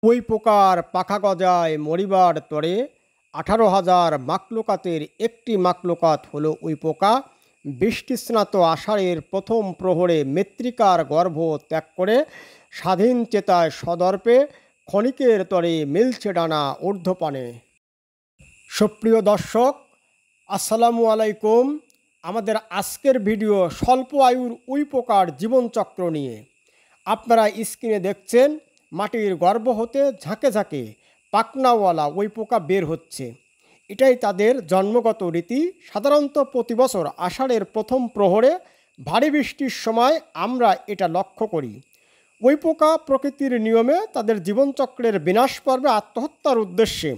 ওই পোকার পাখা গজায় মরিবার তরে 18,000 মাকলুকাতের একটি মাকলুকাত হলো ওই পোকা। বৃষ্টিস্নাত আষাঢ়ের প্রথম প্রহরে মৃত্তিকার গর্ভ ত্যাগ করে স্বাধীন চেতায় সদর্পে ক্ষণিকের তরে মিলছে ডানা ঊর্ধ্বপানে। সুপ্রিয় দর্শক, আসসালামু আলাইকুম। আমাদের আজকের ভিডিও স্বল্প আয়ুর উই পোকার জীবনচক্র নিয়ে। আপনারা স্ক্রিনে দেখছেন মাটির গর্ভ হতে ঝাঁকে ঝাঁকে পাখনাওয়ালা ওই পোকা বের হচ্ছে। এটাই তাদের জন্মগত রীতি। সাধারণত প্রতি বছর আষাঢ়ের প্রথম প্রহরে ভারী বৃষ্টির সময় আমরা এটা লক্ষ্য করি। ওই পোকা প্রকৃতির নিয়মে তাদের জীবনচক্রের বিনাশ পর্বে আত্মহত্যার উদ্দেশ্যে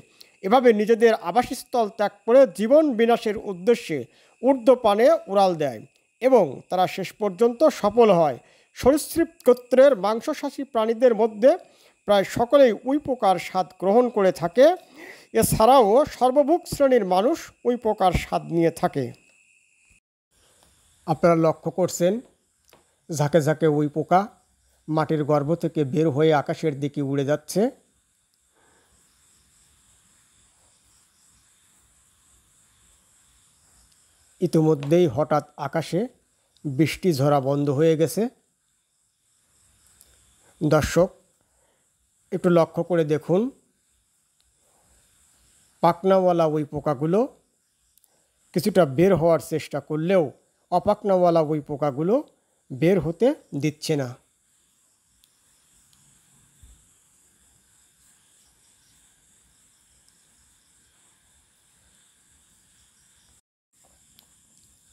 এভাবে নিজেদের আবাসস্থল ত্যাগ করে জীবন বিনাশের উদ্দেশ্যে ঊর্ধ্বপানে উড়াল দেয় এবং তারা শেষ পর্যন্ত সফল হয়। সরীসৃপ গোত্রের মাংসাশী প্রাণীদের মধ্যে প্রায় সকলেই উই পোকার স্বাদ গ্রহণ করে থাকে। এছাড়াও সর্বভুক শ্রেণীর মানুষ উই পোকার স্বাদ নিয়ে থাকে। আপনারা লক্ষ্য করছেন ঝাঁকে ঝাঁকে উই পোকা মাটির গর্ভ থেকে বের হয়ে আকাশের দিকে উড়ে যাচ্ছে। ইতিমধ্যেই হঠাৎ আকাশে বৃষ্টি ঝরা বন্ধ হয়ে গেছে। দর্শক, একটু লক্ষ্য করে দেখুন, পাখনাওয়ালা ওই পোকাগুলো কিছুটা বের হওয়ার চেষ্টা করলেও অপাখনাওয়ালা ওই পোকাগুলো বের হতে দিচ্ছে না।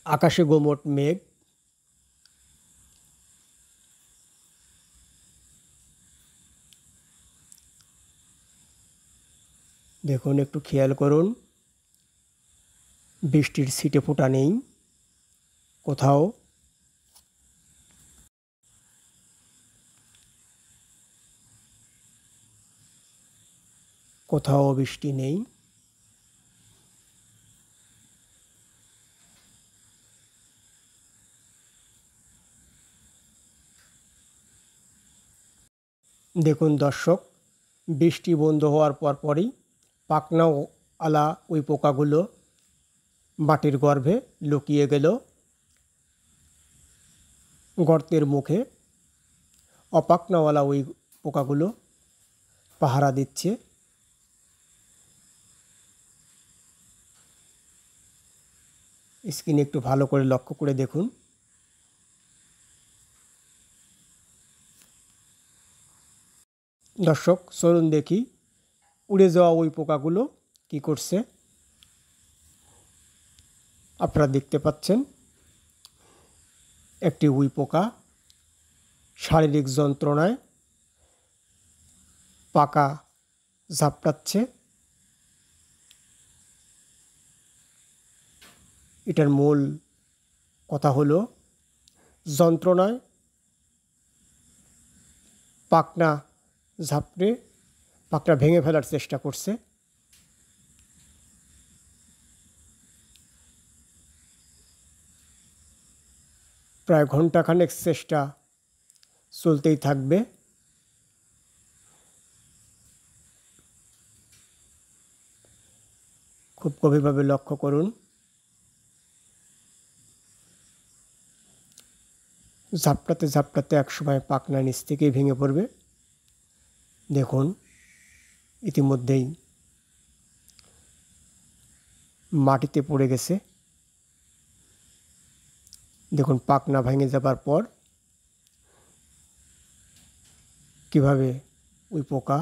আকাশে গোমট মেঘ। দেখুন, একটু খেয়াল করুন, বৃষ্টির ছিটে ফোঁটা নেই কোথাও। কোথাও বৃষ্টি নেই। দেখুন দর্শক, বৃষ্টি বন্ধ হওয়ার পরই পাখনাওয়ালা ওই পোকাগুলো মাটির গর্ভে লুকিয়ে গেল। গর্তের মুখে অপাখনাওয়ালা ওই পোকাগুলো পাহারা দিচ্ছে। স্ক্রিনে একটু ভালো করে লক্ষ্য করে দেখুন। দর্শক, চলুন দেখি উড়ে যাওয়া ওই পোকাগুলো কি করছে। আপনারা দেখতে পাচ্ছেন একটি উই পোকা শারীরিক যন্ত্রণায় পাকা ঝাপটাচ্ছে। এটার মূল কথা হলো যন্ত্রণায় পাখনা ঝাপটে পাখনা ভেঙে ফেলার চেষ্টা করছে। প্রায় ঘন্টাখানেক চেষ্টা চলতেই থাকবে। খুব গভীরভাবে লক্ষ্য করুন। ঝাপটাতে ঝাপটাতে একসময় পাখনা নিচ থেকেই ভেঙে পড়বে। দেখুন, ইতিমধ্যেই মাটিতে পড়ে গেছে। দেখুন, পাখনা ভেঙে যাবার পর কিভাবে ওই পোকা